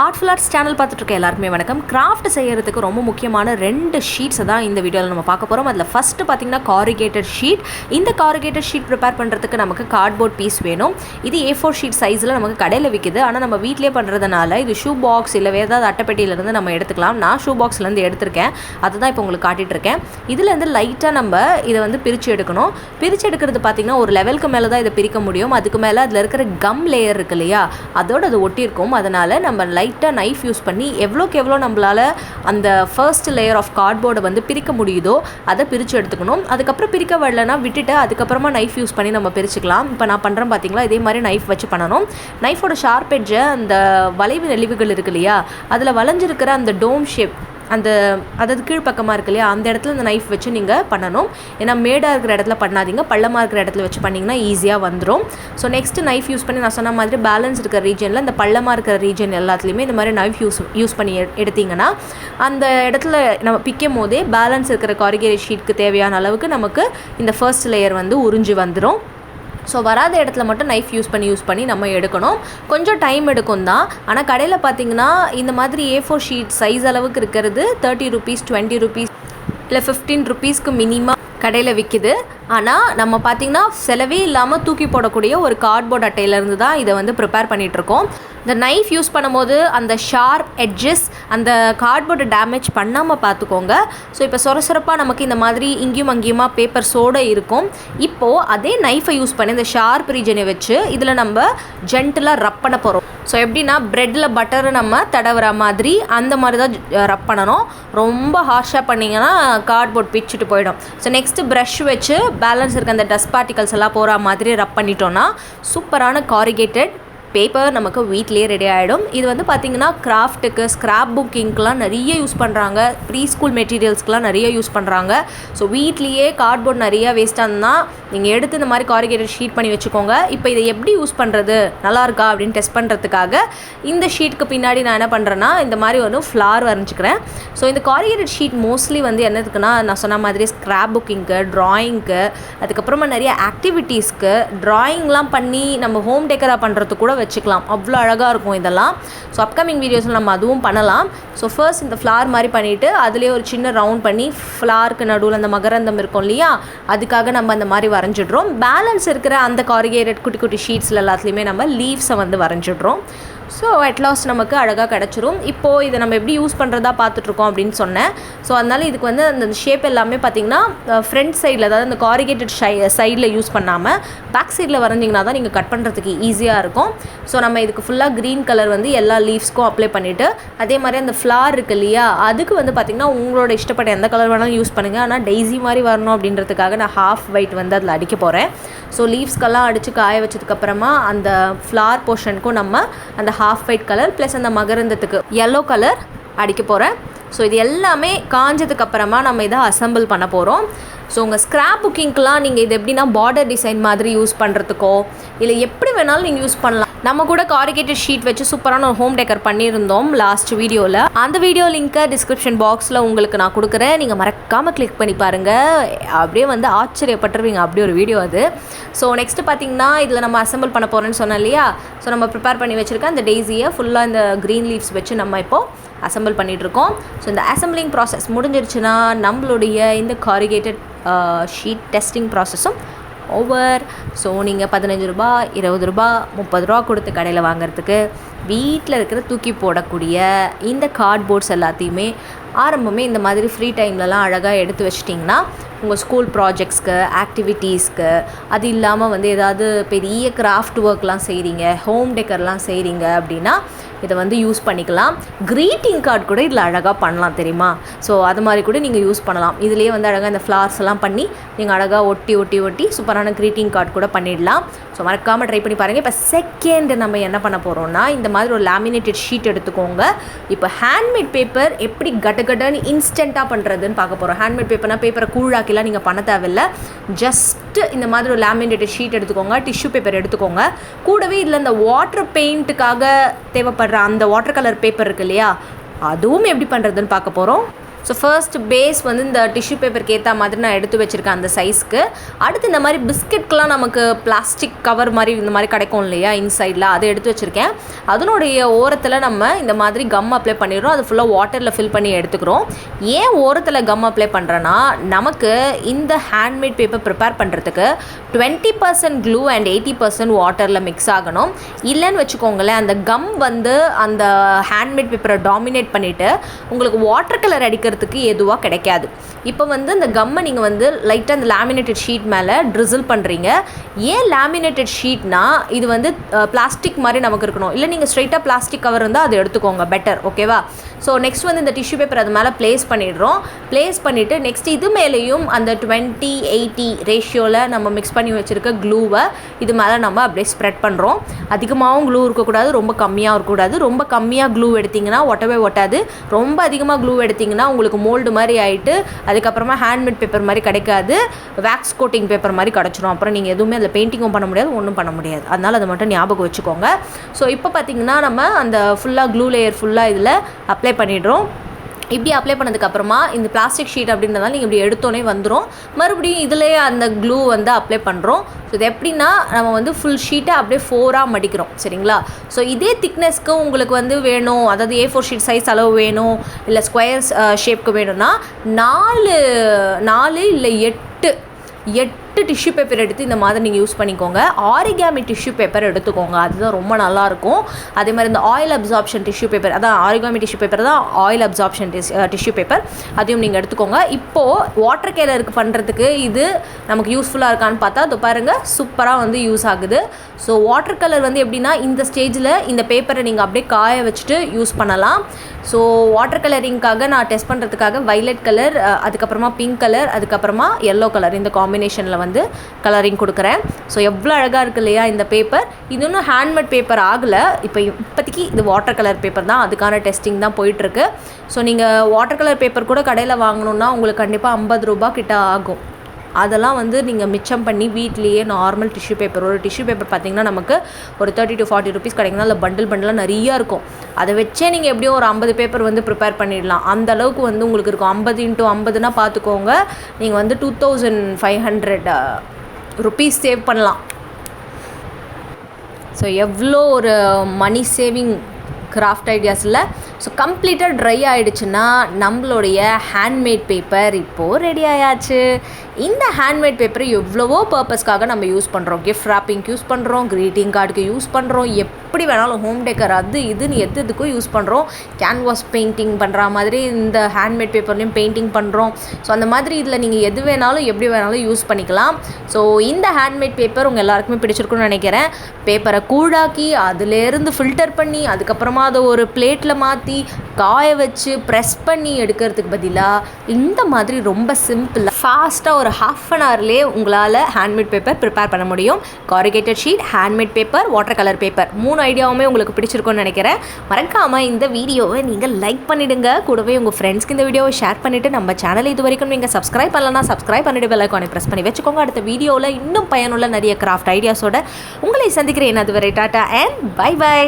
Artful arts channel பார்த்துட்டு இருக்க எல்லாருக்குமே வணக்கம். கிராஃப்ட் செய்யறதுக்கு ரொம்ப முக்கியமான 2 ஷீட்ஸை தான் இந்த வீடியோவில் நம்ம பார்க்க போகிறோம். அதில் ஃபஸ்ட்டு பார்த்திங்கன்னா corrugated ஷீட். இந்த corrugated ஷீட் ப்ரிப்பேர் பண்ணுறதுக்கு நமக்கு கார்ட்போர்ட் பீஸ் வேணும். இது A4 ஷீட் சைஸில் நமக்கு கடையில் விற்கிது. ஆனால் நம்ம வீட்டிலே பண்ணுறதுனால இது ஷூ பாக்ஸ் இல்லை வேறு ஏதாவது அட்டைப்பெட்டியிலேருந்து நம்ம எடுத்துக்கலாம். நான் ஷூ பாக்ஸ்லேருந்து எடுத்திருக்கேன், அதுதான் இப்போ உங்களுக்கு காட்டிகிட்டு இருக்கேன். இதுலேருந்து லைட்டாக நம்ம இதை வந்து பிரித்து எடுக்கணும். பிரித்து எடுக்கிறது பார்த்திங்கன்னா ஒரு லெவலுக்கு மேலே தான் இதை பிரிக்க முடியும். அதுக்கு மேலே அதில் இருக்கிற கம் லேயர் இருக்கு இல்லையா, அதோடு அது ஒட்டியிருக்கும். அதனால் நம்ம லைட்டாக நைஃப் யூஸ் பண்ணி எவ்வளோக்கு எவ்வளோ நம்மளால் அந்த ஃபர்ஸ்ட் லேயர் ஆஃப் கார்ட்போர்டை வந்து பிரிக்க முடியுதோ அதை பிரித்து எடுத்துக்கணும். அதுக்கப்புறம் பிரிக்க வரலன்னா விட்டுட்டு அதுக்கப்புறமா நைஃப் யூஸ் பண்ணி நம்ம பிரிச்சுக்கலாம். இப்போ நான் பண்ணுறேன் பார்த்தீங்களா, இதே மாதிரி நைஃப் வச்சு பண்ணணும். நைஃபோட ஷார்ப் எட்ஜை அந்த வளைவு நெளிவுகள் இருக்கு இல்லையா, அதில் வளைஞ்சிருக்கிற அந்த டோம் ஷேப், அந்த அதாவது கீழ்ப்பக்கமாக இருக்கு இல்லையா, அந்த இடத்துல இந்த நைஃப் வச்சு நீங்கள் பண்ணணும். ஏன்னா மேடாக இருக்கிற இடத்துல பண்ணாதீங்க, பள்ளமாக இருக்கிற இடத்துல வச்சு பண்ணிங்கன்னா ஈஸியாக வந்துடும். ஸோ நெக்ஸ்ட்டு நைஃப் யூஸ் பண்ணி நான் சொன்ன மாதிரி பேலன்ஸ் இருக்கிற ரீஜனில், இந்த பள்ளமாக இருக்கிற ரீஜன் எல்லாத்துலேயுமே இந்த மாதிரி நைஃப் யூஸ் பண்ணி எடுத்திங்கன்னா அந்த இடத்துல நம்ம பிக்கும் போதே பேலன்ஸ் இருக்கிற corrugated ஷீட்க்கு தேவையான அளவுக்கு நமக்கு இந்த ஃபர்ஸ்ட் லேயர் வந்து உறிஞ்சி வந்துடும். ஸோ வராத இடத்துல மட்டும் நைஃப் யூஸ் பண்ணி நம்ம எடுக்கணும். கொஞ்சம் டைம் எடுக்கும் தான். ஆனால் கடையில் பார்த்திங்கன்னா இந்த மாதிரி A4 ஷீட் சைஸ் அளவுக்கு இருக்கிறது 30 ரூபீஸ், 20 ரூபீஸ் இல்லை 15 ரூபீஸ்க்கு மினிமம் கடையில் விற்கிது. ஆனால் நம்ம பார்த்திங்கன்னா செலவே இல்லாமல் தூக்கி போடக்கூடிய ஒரு கார்ட்போர்ட் அட்டையிலேருந்து தான் இதை வந்து ப்ரிப்பேர் பண்ணிகிட்ருக்கோம். இந்த நைஃப் யூஸ் பண்ணும்போது அந்த ஷார்ப் எட்ஜஸ் அந்த கார்ட்போர்டை டேமேஜ் பண்ணாமல் பார்த்துக்கோங்க. ஸோ இப்போ சொரசொரப்பாக நமக்கு இந்த மாதிரி இங்கேயும் அங்கேயுமா பேப்பர்ஸோடு இருக்கும். இப்போது அதே நைஃபை யூஸ் பண்ணி இந்த ஷார்ப் ரீஜனை வச்சு இதில் நம்ம ஜென்டிலாக ரப் பண்ண போகிறோம். ஸோ எப்படின்னா ப்ரெட்டில் பட்டரை நம்ம தடவுற மாதிரி அந்த மாதிரி தான் ரப் பண்ணணும். ரொம்ப ஹார்ஷாக பண்ணிங்கன்னா கார்ட்போர்ட் பிச்சுட்டு போயிடும். ஸோ நெக்ஸ்ட்டு ப்ரஷ் வச்சு பேலன்ஸ் இருக்க அந்த டஸ்ட் பார்ட்டிகல்ஸ் எல்லாம் போகிற மாதிரி ரப் பண்ணிட்டோன்னா சூப்பரான corrugated பேப்பர் நமக்கு வீட்லேயே ரெடி ஆகிடும். இது வந்து பார்த்திங்கன்னா கிராஃப்ட்டுக்கு, ஸ்க்ராப் புக்கிங்க்கெலாம் நிறைய யூஸ் பண்ணுறாங்க. ப்ரீ ஸ்கூல் மெட்டீரியல்ஸ்க்கெலாம் நிறைய யூஸ் பண்ணுறாங்க. ஸோ வீட்லேயே கார்ட்போர்ட் நிறையா வேஸ்ட்டாக இருந்தால் நீங்கள் எடுத்து இந்த மாதிரி corrugated ஷீட் பண்ணி வச்சுக்கோங்க. இப்போ இதை எப்படி யூஸ் பண்ணுறது, நல்லாயிருக்கா அப்படின்னு டெஸ்ட் பண்ணுறதுக்காக இந்த ஷீட்டுக்கு பின்னாடி நான் என்ன பண்ணுறேன்னா இந்த மாதிரி ஒரு ஃப்ளார் வரைஞ்சிக்கிறேன். ஸோ இந்த corrugated ஷீட் மோஸ்ட்லி வந்து என்னதுக்குன்னா, நான் சொன்ன மாதிரி ஸ்க்ராப் புக்கிங்க்கு, ட்ராயிங்க்கு, அதுக்கப்புறமா நிறைய ஆக்டிவிட்டீஸ்க்கு ட்ராயிங்லாம் பண்ணி நம்ம ஹோம் டெக்கராக பண்ணுறதுக்கு கூட வச்சுக்கலாம். அவ்வளோ அழகாக இருக்கும் இதெல்லாம். ஸோ அப்கமிங் வீடியோஸில் நம்ம அதுவும் பண்ணலாம். ஸோ ஃபர்ஸ்ட் இந்த ஃப்ளார் மாதிரி பண்ணிவிட்டு அதிலே ஒரு சின்ன ரவுண்ட் பண்ணி ஃப்ளாருக்கு நடுவில் அந்த மகரந்தம் இருக்கும் இல்லையா, அதுக்காக நம்ம அந்த மாதிரி வரைஞ்சிடுறோம். பேலன்ஸ் இருக்கிற அந்த corrugated குட்டி குட்டி ஷீட்ஸில் எல்லாத்துலேயுமே நம்ம லீவ்ஸை வந்து வரைஞ்சிடுறோம். ஸோ அட்லாஸ்ட் நமக்கு அழகாக கிடச்சிரும். இப்போது இதை நம்ம எப்படி யூஸ் பண்ணுறதா பார்த்துட்ருக்கோம் அப்படின்னு சொன்னேன். ஸோ அதனால் இதுக்கு வந்து அந்த ஷேப் எல்லாமே பார்த்திங்கன்னா ஃப்ரண்ட் சைடில், அதாவது அந்த corrugated சைடில் யூஸ் பண்ணாமல் பேக் சைடில் வரைஞ்சிங்கன்னா தான் நீங்கள் கட் பண்ணுறதுக்கு ஈஸியாக இருக்கும். ஸோ நம்ம இதுக்கு ஃபுல்லாக க்ரீன் கலர் வந்து எல்லா லீவ்ஸ்க்கும் அப்ளை பண்ணிவிட்டு, அதே மாதிரி அந்த ஃப்ளார் இருக்குது இல்லையா, அதுக்கு வந்து பார்த்திங்கன்னா உங்களோட இஷ்டப்பட்ட எந்த கலர் வேணாலும் யூஸ் பண்ணுங்கள். ஆனால் டெய்ஸி மாதிரி வரணும் அப்படின்றதுக்காக நான் ஹாஃப் ஒயிட் வந்து அதில் அடிக்க போகிறேன். ஸோ லீவ்ஸ்க்கெல்லாம் அடித்து காய வச்சதுக்கப்புறமா அந்த ஃப்ளார் போர்ஷனுக்கும் நம்ம அந்த ஹாஃப் ஒயிட் கலர் ப்ளஸ் அந்த மகரந்தத்துக்கு yellow கலர் அடிக்க போகிறேன். ஸோ இது எல்லாமே காஞ்சதுக்கப்புறமா நம்ம இதை அசம்பிள் பண்ண போகிறோம். ஸோ உங்கள் ஸ்க்ராப் புக்கிங்க்கெலாம் நீங்கள் இது எப்படின்னா பார்டர் டிசைன் மாதிரி யூஸ் பண்ணுறதுக்கோ இல்லை எப்படி வேணாலும் நீங்கள் யூஸ் பண்ணலாம். நம்ம கூட corrugated ஷீட் வச்சு சூப்பரான ஒரு ஹோம் டெக்கர் பண்ணியிருந்தோம் லாஸ்ட் வீடியோவில். அந்த வீடியோ லிங்க்கை டிஸ்கிரிப்ஷன் பாக்ஸில் உங்களுக்கு நான் கொடுக்குறேன். நீங்கள் மறக்காமல் கிளிக் பண்ணி பாருங்கள். அப்படியே வந்து ஆச்சரியப்பட்டுருவீங்க, அப்படி ஒரு வீடியோ அது. ஸோ நெக்ஸ்ட்டு பார்த்திங்கன்னா இதில் நம்ம அசம்பிள் பண்ண போகிறோன்னு சொன்னோம் இல்லையா. ஸோ நம்ம ப்ரிப்பேர் பண்ணி வச்சுருக்க அந்த டெய்ஸியை ஃபுல்லாக இந்த க்ரீன் லீவ்ஸ் வச்சு நம்ம இப்போது அசம்பிள் பண்ணிகிட்ருக்கோம். ஸோ இந்த அசம்பிளிங் ப்ராசஸ் முடிஞ்சிருச்சுன்னா நம்மளுடைய இந்த corrugated ஷீட் டெஸ்டிங் ப்ராசஸும் ஓவர். ஸோ நீங்கள் 15 ரூபா, 20 ரூபா, 30 ரூபா கொடுத்து கடையில் வாங்குறதுக்கு வீட்டில் இருக்கிற தூக்கி போடக்கூடிய இந்த கார்ட்போர்ட்ஸ் எல்லாத்தையுமே ஆரம்பமே இந்த மாதிரி ஃப்ரீ டைம்லலாம் அழகாக எடுத்து வச்சிட்டிங்கன்னா உங்கள் ஸ்கூல் ப்ராஜெக்ட்ஸ்க்கு, ஆக்டிவிட்டீஸ்க்கு, அது இல்லாமல் வந்து ஏதாவது பெரிய கிராஃப்ட் ஒர்க்லாம் செய்கிறீங்க, ஹோம் டெக்கர்லாம் செய்கிறீங்க அப்படின்னா இதை வந்து யூஸ் பண்ணிக்கலாம். க்ரீட்டிங் கார்டு கூட இதில் அழகாக பண்ணலாம் தெரியுமா. ஸோ அது மாதிரி கூட நீங்கள் யூஸ் பண்ணலாம். இதுலேயே வந்து அழகாக இந்த ஃப்ளார்ஸ் எல்லாம் பண்ணி நீங்கள் அழகாக ஒட்டி சூப்பரான க்ரீட்டிங் கார்டு கூட பண்ணிடலாம். ஸோ மறக்காமல் ட்ரை பண்ணி பாருங்கள். இப்போ செகண்ட் நம்ம என்ன பண்ண போகிறோம்னா இந்த மாதிரி ஒரு லேமினேட்டட் ஷீட் எடுத்துக்கோங்க. இப்போ ஹேண்ட்மேட் பேப்பர் எப்படி கடன்னு இன்ஸ்டண்ட்டாக பண்ணுறதுன்னு பார்க்க போகிறோம். ஹேண்ட்மேட் பேப்பர்னால் பேப்பரை கூழாக்கிலாம் நீங்கள் பண்ண தேவையில்லை. ஜஸ்ட்டு இந்த மாதிரி ஒரு லேமினேட்டட் ஷீட் எடுத்துக்கோங்க, டிஷ்யூ பேப்பர் எடுத்துக்கோங்க. கூடவே இதில் இந்த வாட்டர் பெயிண்ட்டுக்காக தேவைப்படுற அந்த வாட்டர் கலர் பேப்பர் இருக்கு இல்லையா, அதுவும் எப்படி பண்ணுறதுன்னு பார்க்க போகிறோம். ஸோ ஃபர்ஸ்ட் பேஸ் வந்து இந்த டிஷ்யூ பேப்பருக்கு ஏற்ற மாதிரி நான் எடுத்து வச்சுருக்கேன் அந்த சைஸ்க்கு. அடுத்து இந்த மாதிரி பிஸ்கெட்க்கெலாம் நமக்கு பிளாஸ்டிக் கவர் மாதிரி இந்த மாதிரி கிடைக்கும் இல்லையா இன்சைடில், அதை எடுத்து வச்சுருக்கேன். அதனுடைய ஓரத்தில் நம்ம இந்த மாதிரி கம் அப்ளை பண்ணிடுறோம். அது ஃபுல்லாக வாட்டரில் ஃபில் பண்ணி எடுத்துக்கிறோம். ஏன் ஓரத்தில் கம் அப்ளை பண்ணுறேன்னா, நமக்கு இந்த ஹேண்ட்மேட் பேப்பர் ப்ரிப்பேர் பண்ணுறதுக்கு 20% க்ளூ அண்ட் 80% வாட்டரில் மிக்ஸ் ஆகணும். இல்லைன்னு வச்சுக்கோங்களேன், அந்த கம் வந்து அந்த ஹேண்ட்மேட் பேப்பரை டாமினேட் பண்ணிவிட்டு உங்களுக்கு வாட்டர் கலர் அடிக்கிறதுக்கு எதுவாக கிடைக்காது. இப்போ வந்து இந்த கம்மை நீங்கள் வந்து லைட்டாக அந்த லேமினேட்டட் ஷீட் மேலே ட்ரிசில் பண்ணுறீங்க. ஏன் லேமினேட்டட் ஷீட்னா, இது வந்து பிளாஸ்டிக் மாதிரி நமக்கு இருக்கணும். இல்லை நீங்கள் ஸ்ட்ரைட்டாக பிளாஸ்டிக் கவர் இருந்தால் அதை எடுத்துக்கோங்க, பெட்டர். ஓகேவா? ஸோ நெக்ஸ்ட் வந்து இந்த டிஷ்யூ பேப்பர் அது மேலே ப்ளேஸ் பண்ணிடுறோம். ப்ளேஸ் பண்ணிவிட்டு நெக்ஸ்ட் இது மேலேயும் அந்த 20-80 ரேஷியோவில் நம்ம மிக்ஸ் பண்ணி வச்சுருக்க க்ளூவை இது மேலே நம்ம அப்படியே ஸ்ப்ரெட் பண்ணுறோம். அதிகமாகவும் க்ளூ இருக்கக்கூடாது, ரொம்ப கம்மியாக இருக்கக்கூடாது. ரொம்ப கம்மியாக க்ளூ எடுத்திங்கன்னா ஒட்டவே ஒட்டாது. ரொம்ப அதிகமாக க்ளூ எடுத்திங்கன்னா உங்களுக்கு மோல்டு மாதிரி ஆகிட்டு அதுக்கப்புறமா ஹேண்ட்மேட் பேப்பர் மாதிரி கிடைக்காது, வேக்ஸ் கோட்டிங் பேப்பர் மாதிரி கிடச்சிரும். அப்புறம் நீங்கள் எதுவுமே அதில் பெயிண்டிங்கும் பண்ண முடியாது, ஒன்றும் பண்ண முடியாது. அதனால் அதை மட்டும் ஞாபகம் வச்சுக்கோங்க. ஸோ இப்போ பார்த்திங்கன்னா நம்ம அந்த ஃபுல்லாக க்ளூ லேயர் ஃபுல்லாக இதில் அப்ளை பண்ணிடுறோம். இப்படி அப்ளை பண்ணதுக்கப்புறமா இந்த பிளாஸ்டிக் ஷீட் அப்படின்றதால நீங்கள் இப்படி எடுத்தோன்னே வந்துடும். மறுபடியும் இதிலேயே அந்த க்ளூ வந்து அப்ளை பண்ணுறோம். ஸோ இது எப்படின்னா, நம்ம வந்து ஃபுல் ஷீட்டை அப்படியே 4ஆக மடிக்கிறோம். சரிங்களா? ஸோ இதே திக்னஸ்க்கு உங்களுக்கு வந்து வேணும், அதாவது A4 ஷீட் சைஸ் அளவு வேணும், இல்லை ஸ்கொயர்ஸ் ஷேப்க்கு வேணும்னா 4 இல்லை 8 டிஷ்யூ பேப்பர் எடுத்து இந்த மாதிரி நீங்கள் யூஸ் பண்ணிக்கோங்க. ஆரிகாமி டிஷ்யூ பேப்பர் எடுத்துக்கோங்க, அதுதான் ரொம்ப நல்லாயிருக்கும். அதே மாதிரி இந்த ஆயில் அப்சார்ப்ஷன் டிஷ்யூ பேப்பர், அதான் ஆரிகாமி டிஷ்யூ பேப்பர் தான் ஆயில் அப்சார்ப்ஷன் டிஷ்யூ பேப்பர், அதையும் நீங்கள் எடுத்துக்கோங்க. இப்போது வாட்டர் கலருக்கு பண்ணுறதுக்கு இது நமக்கு யூஸ்ஃபுல்லாக இருக்கான்னு பார்த்தா அது பாருங்கள், சூப்பராக வந்து யூஸ் ஆகுது. ஸோ வாட்டர் கலர் வந்து எப்படின்னா, இந்த ஸ்டேஜில் இந்த பேப்பரை நீங்கள் அப்படியே காய வச்சுட்டு யூஸ் பண்ணலாம். ஸோ வாட்டர் கலரிங்காக நான் டெஸ்ட் பண்ணுறதுக்காக வைலட் கலர், அதுக்கப்புறமா பிங்க் கலர், அதுக்கப்புறமா எல்லோ கலர், இந்த காம்பினேஷனில் வந்து கலரிங் கொடுக்குறேன். ஸோ எவ்வளோ அழகாக இருக்குது இல்லையா இந்த பேப்பர். இது இன்னும் ஹேண்ட்மேட் பேப்பர் ஆகலை. இப்போதைக்கு இது வாட்டர் கலர் பேப்பர் தான், அதுக்கான டெஸ்டிங் தான் போயிட்டுருக்கு. ஸோ நீங்கள் வாட்டர் கலர் பேப்பர் கூட கடையில் வாங்கணுன்னா உங்களுக்கு கண்டிப்பாக 50 ரூபா கிட்ட ஆகும். அதெல்லாம் வந்து நீங்கள் மிச்சம் பண்ணி வீட்லேயே நார்மல் டிஷ்யூ பேப்பர், ஒரு டிஷ்யூ பேப்பர் பார்த்திங்கன்னா நமக்கு ஒரு 30 to 40 ருபீஸ் கிடைக்குன்னா அதில் பண்டிலாக நிறையா இருக்கும். அதை வச்சே நீங்கள் எப்படியும் ஒரு 50 பேப்பர் வந்து ப்ரிப்பேர் பண்ணிடலாம். அந்த அளவுக்கு வந்து உங்களுக்கு இருக்கும். 50 × 50னா பார்த்துக்கோங்க, நீங்கள் வந்து 2500 ருபீஸ் சேவ் பண்ணலாம். ஸோ எவ்வளோ ஒரு மணி சேவிங் கிராஃப்ட் ஐடியாஸில். ஸோ கம்ப்ளீட்டாக ட்ரை ஆகிடுச்சுன்னா நம்மளுடைய ஹேண்ட்மேட் பேப்பர் இப்போது ரெடி ஆயாச்சு. இந்த ஹேண்ட்மேட் பேப்பரை எவ்வளவோ பர்பஸ்க்காக நம்ம யூஸ் பண்ணுறோம். கிஃப்ட் ராப்பிங்க்கு யூஸ் பண்ணுறோம், க்ரீட்டிங் கார்டுக்கு யூஸ் பண்ணுறோம், எப்படி வேணாலும் ஹோம் டெக்கர் அது இதுன்னு எதுக்கும் யூஸ் பண்ணுறோம். கேன்வாஸ் பெயிண்டிங் பண்ணுற மாதிரி இந்த ஹேண்ட்மேட் பேப்பர்லேயும் பெயிண்டிங் பண்ணுறோம். ஸோ அந்த மாதிரி இதில் நீங்கள் எது வேணாலும் எப்படி வேணாலும் யூஸ் பண்ணிக்கலாம். ஸோ இந்த ஹேண்ட்மேட் பேப்பர் உங்கள் எல்லாருக்குமே பிடிச்சிருக்குன்னு நினைக்கிறேன். பேப்பரை கூழாக்கி அதிலேருந்து ஃபில்டர் பண்ணி அதுக்கப்புறமா அதை ஒரு பிளேட்டில் மாற்றி காய வச்சு ப்ரெஸ் பண்ணி எடுக்கிறதுக்கு பதிலாக இந்த மாதிரி ரொம்ப சிம்பிளாக ஃபாஸ்ட்டாக ஒரு ½ an hourலேயே உங்களால் ஹேண்ட்மேட் பேப்பர் ப்ரிப்பேர் பண்ண முடியும். corrugated sheet, handmade paper, water colour paper, 3 ஐடியாவுமே உங்களுக்கு பிடிச்சிருக்கும்னு நினைக்கிறேன். மறக்காமல் இந்த வீடியோவை நீங்கள் லைக் பண்ணிவிடுங்க. கூடவே உங்கள் ஃப்ரெண்ட்ஸ்க்கு இந்த வீடியோவை ஷேர் பண்ணிவிட்டு நம்ம சேனலை இது வரைக்கும் நீங்கள் சப்ஸ்கிரைப் பண்ணலன்னா சப்ஸ்கிரைப் பண்ணிவிட்டு பெல் ஐகானை ப்ரெஸ் பண்ணி வச்சுக்கோங்க. அடுத்த வீடியோவில் இன்னும் பயனுள்ள நிறைய கிராஃப்ட் ஐடியாஸோட உங்களை சந்திக்கிறேன். அதுவரை டாட்டா அண்ட் பை பை.